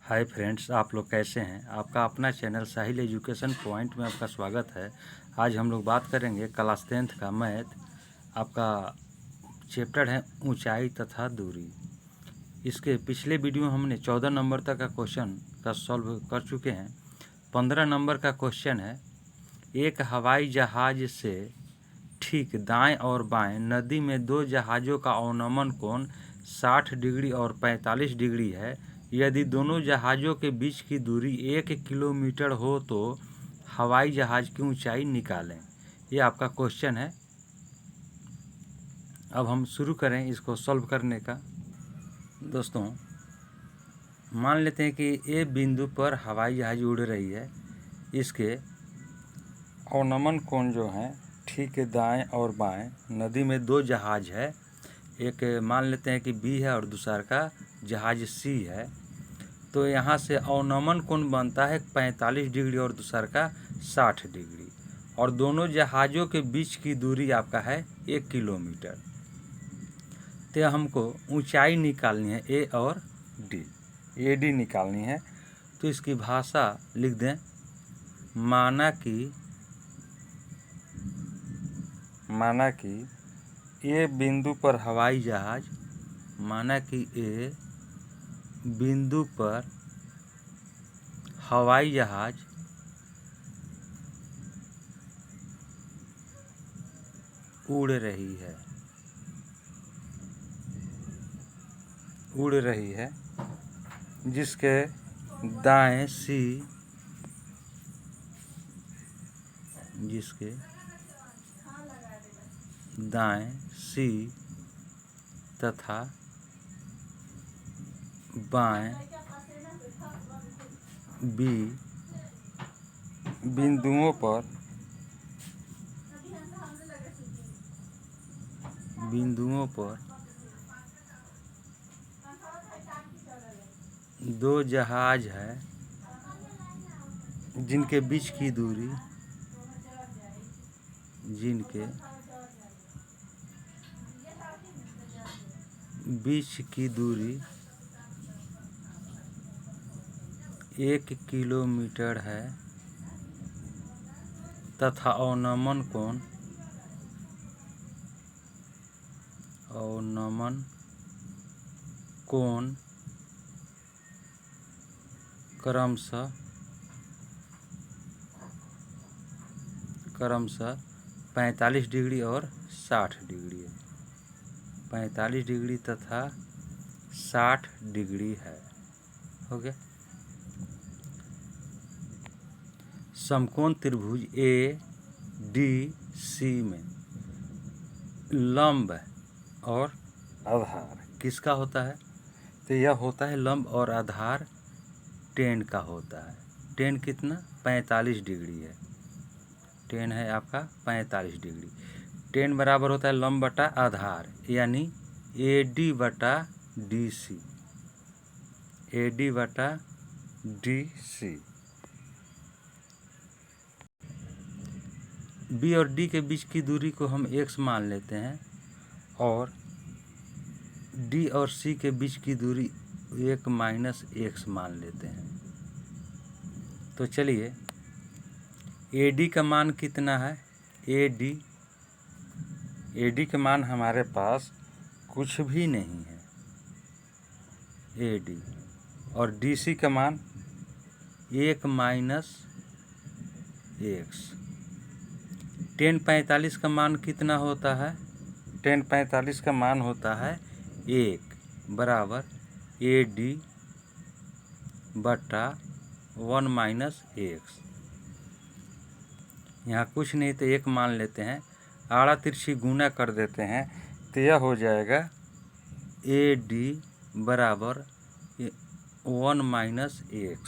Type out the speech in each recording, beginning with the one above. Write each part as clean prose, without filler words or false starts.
Hi friends, आप लोग कैसे हैं। आपका अपना चैनल साहिल एजुकेशन पॉइंट में आपका स्वागत है। आज हम लोग बात करेंगे क्लास 10th का मैथ। आपका चैप्टर है ऊंचाई तथा दूरी। इसके पिछले वीडियो में हमने 14 नंबर तक का क्वेश्चन का सॉल्व कर चुके हैं। 15 नंबर का क्वेश्चन है, एक हवाई जहाज से ठीक दाएं और बाएं नदी में दो जहाज़ों का अवनमन कोण 60 डिग्री और 45 डिग्री है। यदि दोनों जहाज़ों के बीच की दूरी 1 किलोमीटर हो तो हवाई जहाज़ की ऊंचाई निकालें। ये आपका क्वेश्चन है। अब हम शुरू करें इसको सॉल्व करने का। दोस्तों, मान लेते हैं कि ए बिंदु पर हवाई जहाज़ उड़ रही है। इसके अवनमन कोण जो हैं ठीक दाएं और बाएं नदी में दो जहाज़ है। एक मान लेते हैं कि बी है और दूसरा का जहाज़ सी है। तो यहाँ से अवनमन कोण बनता है 45 डिग्री और दूसरा का 60 डिग्री, और दोनों जहाज़ों के बीच की दूरी आपका है 1 किलोमीटर। तो हमको ऊंचाई निकालनी है ए और डी, ए डी निकालनी है। तो इसकी भाषा लिख दें, माना कि ए बिंदु पर हवाई जहाज, माना कि ए बिंदु पर हवाई जहाज उड़ रही है, जिसके दाएं सी तथा बाएं बी बिंदुओं पर दो जहाज है, जिनके बीच की दूरी 1 किलोमीटर है तथा अवनमन कोण क्रमशः 45 डिग्री और 60 डिग्री है। 45 डिग्री तथा 60 डिग्री है। हो गया। समकोण त्रिभुज ए डी सी में लंब और आधार किसका होता है? तो यह होता है लंब और आधार टेन का होता है। टेन कितना? 45 डिग्री है। टेन है आपका 45 डिग्री। टेन बराबर होता है लंब बटा आधार, यानी ए डी बटा डी सी। बी और डी के बीच की दूरी को हम x मान लेते हैं, और डी और सी के बीच की दूरी 1 माइनस x मान लेते हैं। तो चलिए, ए डी का मान कितना है? ए डी का मान हमारे पास कुछ भी नहीं है, ए डी। और डी सी का मान 1 माइनस x। टेन 45 का मान कितना होता है? टेन 45 का मान होता है 1 बराबर ए डी बटा 1 माइनस x। यहाँ कुछ नहीं तो 1 मान लेते हैं, आड़ा तिरछी गुना कर देते हैं, तो यह हो जाएगा ए डी बराबर 1 माइनस x।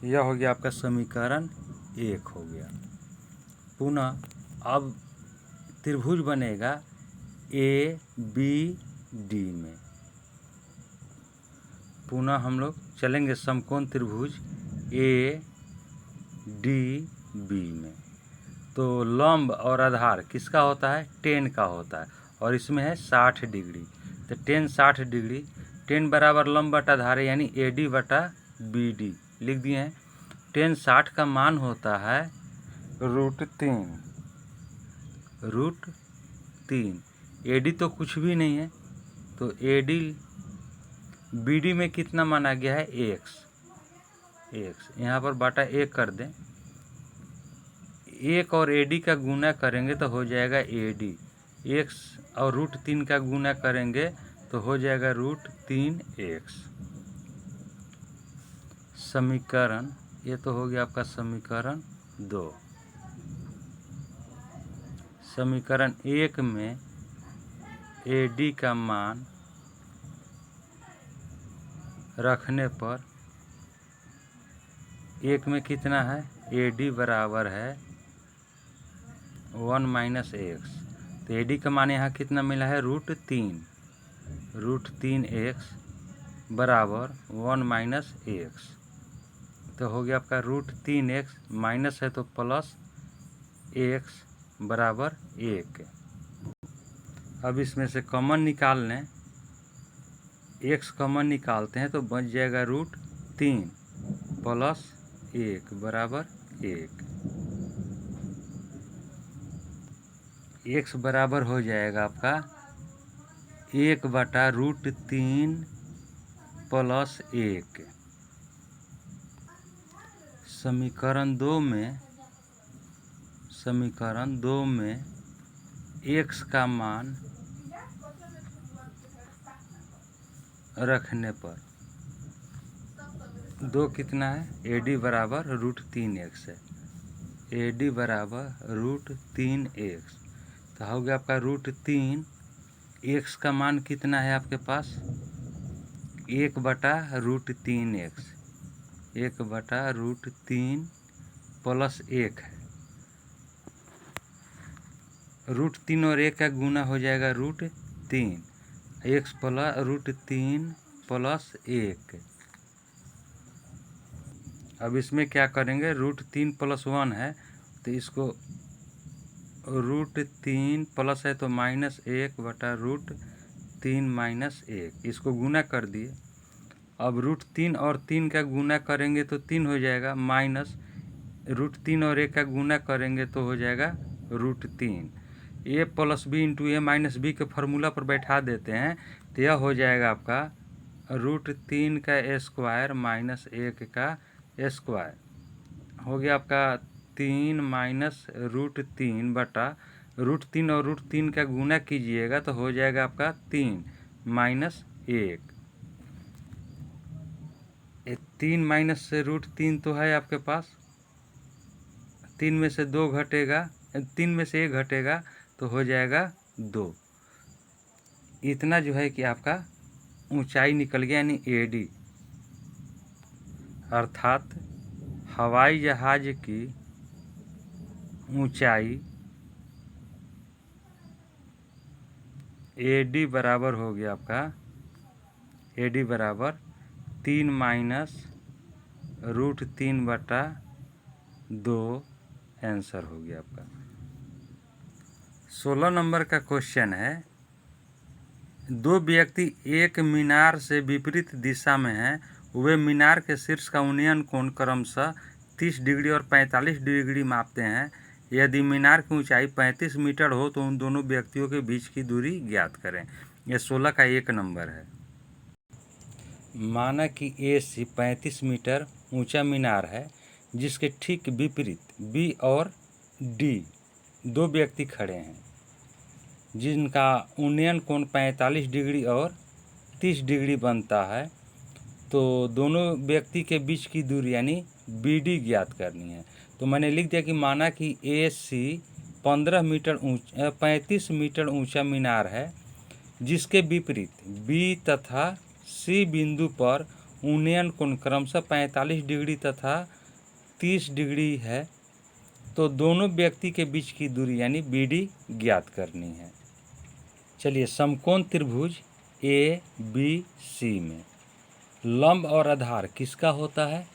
यह हो गया आपका समीकरण 1 हो गया। पुनः अब त्रिभुज बनेगा ए बी डी में। पुनः हम लोग चलेंगे समकोण त्रिभुज ए डी बी में। तो लंब और आधार किसका होता है? टेन का होता है, और इसमें है 60 डिग्री। तो टेन 60 डिग्री, टेन बराबर लंब बटा आधार है, यानी ए डी बटा BD लिख दिए हैं। tan 60 का मान होता है √3। AD तो कुछ भी नहीं है, तो AD BD में कितना माना गया है? x। यहाँ पर बटा 1 कर दें। 1 और AD का गुना करेंगे तो हो जाएगा AD। x और √3 का गुना करेंगे तो हो जाएगा √3x। समीकरण, ये तो हो गया आपका समीकरण 2। समीकरण 1 में AD का मान रखने पर 1 में कितना है? AD बराबर है 1 - x। तो AD का मान यहाँ कितना मिला है? √3x बराबर 1 - x। तो हो गया आपका √3x, माइनस है तो प्लस x बराबर 1। अब इसमें से कॉमन निकाल लें, x कॉमन निकालते हैं तो बच जाएगा √3 प्लस 1 बराबर 1। x बराबर हो जाएगा आपका 1/√3 प्लस 1। समीकरण 2 में x का मान रखने पर 2 कितना है? AD बराबर √3x है। AD बराबर √3x, तो हो गया आपका √3। x का मान कितना है आपके पास? 1/√3x। 1/√3 प्लस 1 है। √3 और 1 का गुना हो जाएगा √3। x plus √3 plus 1। अब इसमें क्या करेंगे? √3 प्लस 1 है, तो इसको √3 प्लस है तो -1/√3 - 1, इसको गुना कर दिए। अब √3 और 3 का गुना करेंगे तो 3 हो जाएगा, माइनस √3 और 1 का गुना करेंगे तो हो जाएगा √3। a + b × a - b के फार्मूला पर बैठा देते हैं तो यह हो जाएगा आपका √3 का स्क्वायर माइनस 1 का स्क्वायर। हो गया आपका 3 माइनस √3 बटा √3 और √3 का गुना कीजिएगा तो हो जाएगा आपका 3 माइनस 1। 3 माइनस से √3 तो है आपके पास, 3 में से 2 घटेगा, 3 में से 1 घटेगा तो हो जाएगा 2। इतना जो है कि आपका ऊंचाई निकल गया, यानी AD, अर्थात हवाई जहाज की ऊंचाई AD बराबर हो गया आपका, AD बराबर 3 माइनस √3/2 आंसर हो गया आपका। 16 नंबर का क्वेश्चन है, 2 व्यक्ति एक मीनार से विपरीत दिशा में हैं। वे मीनार के शीर्ष का उन्नयन कोण क्रमशः 30 डिग्री और 45 डिग्री मापते हैं। यदि मीनार की ऊंचाई 35 मीटर हो तो उन दोनों व्यक्तियों के बीच की दूरी ज्ञात करें। यह 16 का 1 नंबर है। माना कि AC 35 मीटर ऊंचा मीनार है, जिसके ठीक विपरीत B और D 2 व्यक्ति खड़े हैं, जिनका उन्नयन कोण 45 डिग्री और 30 डिग्री बनता है। तो दोनों व्यक्ति के बीच की दूरी यानी BD ज्ञात करनी है। तो मैंने लिख दिया कि माना कि AC 35 मीटर ऊंचा मीनार है, जिसके विपरीत B तथा C बिंदु पर उन्नयन कोण क्रमशः 45 डिग्री तथा 30 डिग्री है। तो दोनों व्यक्ति के बीच की दूरी यानी BD ज्ञात करनी है। चलिए, समकोण त्रिभुज ABC में लंब और आधार किसका होता है?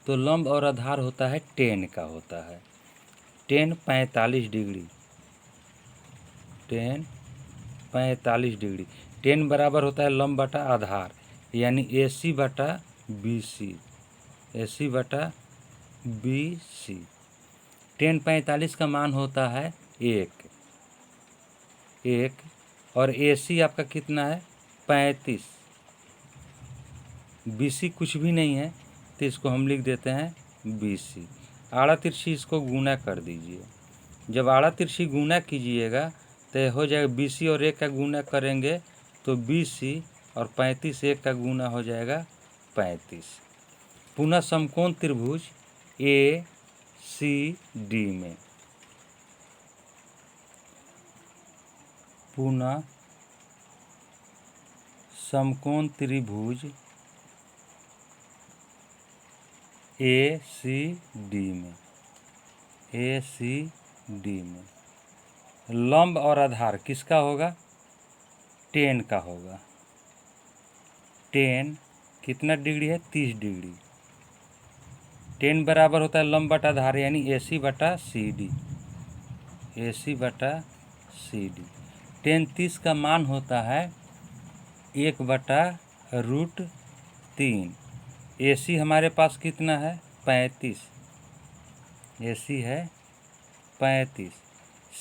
तो लंब और आधार होता है tan का होता है। tan 45 degree, tan 45 degree. tan बराबर होता है लंब बटा आधार, यानी AC बटा BC। AC बटा BC। tan 45 का मान होता है 1 और AC आपका कितना है 35। BC कुछ भी नहीं है तो इसको हम लिख देते हैं BC। आड़ा तिरछी इसको गुना कर दीजिए। जब आड़ा तिरछी गुना कीजिएगा तो हो जाएगा BC और 1 का गुना करेंगे तो BC और 35 1 का गुना हो जाएगा 35। पुनः समकोण त्रिभुज ACD में पुनः समकोण त्रिभुज ACD में लंब और आधार किसका होगा tan का होगा। tan कितना डिग्री है 30 डिग्री। tan बराबर होता है लंब बटा आधार यानी AC बटा CD। tan 30 का मान होता है 1/√3। AC हमारे पास कितना है 35। AC है 35।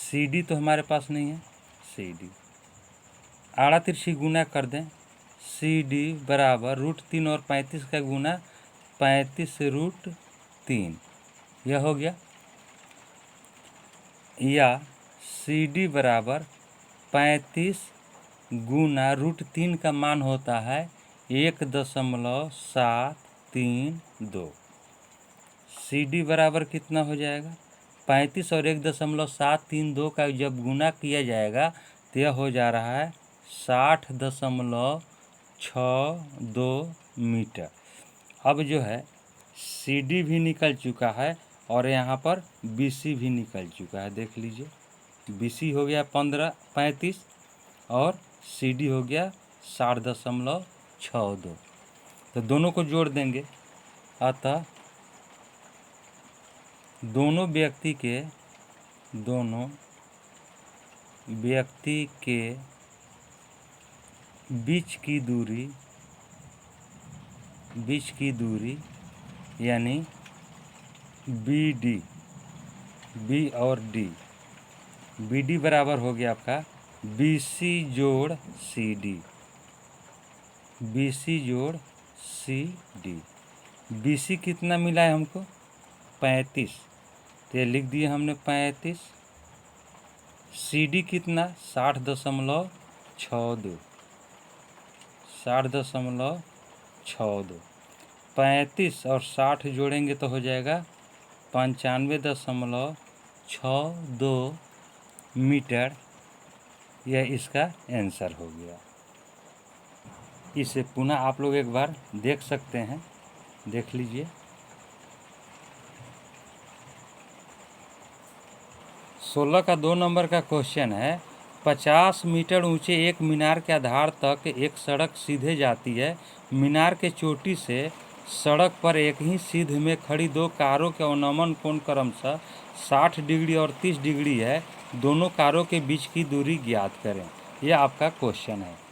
CD तो हमारे पास नहीं है CD। आड़ा तिरछी गुना कर दें CD बराबर √3 और 35 का गुना 35√3 यह हो गया। या CD बराबर 35 गुना √3 का मान होता है 1.732। CD बराबर कितना हो जाएगा 35 और 1.732 का जब गुना किया जाएगा तो यह हो जा रहा है 60.62 मीटर। अब जो है CD भी निकल चुका है और यहाँ पर BC भी निकल चुका है। देख लीजिए BC हो गया 35 और CD हो गया 60.62। तो दोनों को जोड़ देंगे अतः दोनों व्यक्ति के बीच की दूरी यानी B और D BD बराबर हो गया आपका BC जोड़ CD। BC कितना मिला है हमको 35 तो ये लिख दिए हमने 35। CD कितना 60.62 35 और 60 जोड़ेंगे तो हो जाएगा 95.62 मीटर। यह इसका आंसर हो गया। इसे पुनः आप लोग एक बार देख सकते हैं, देख लीजिए। 16 का 2 नंबर का क्वेश्चन है 50 मीटर ऊंचे एक मीनार के आधार तक एक सड़क सीधे जाती है। मीनार के चोटी से सड़क पर एक ही सीध में खड़ी दो कारों के अवनमन कोण क्रमशः 60 डिग्री और 30 डिग्री है। दोनों कारों के बीच की दूरी ज्ञात करें। यह आपका क्वेश्चन है।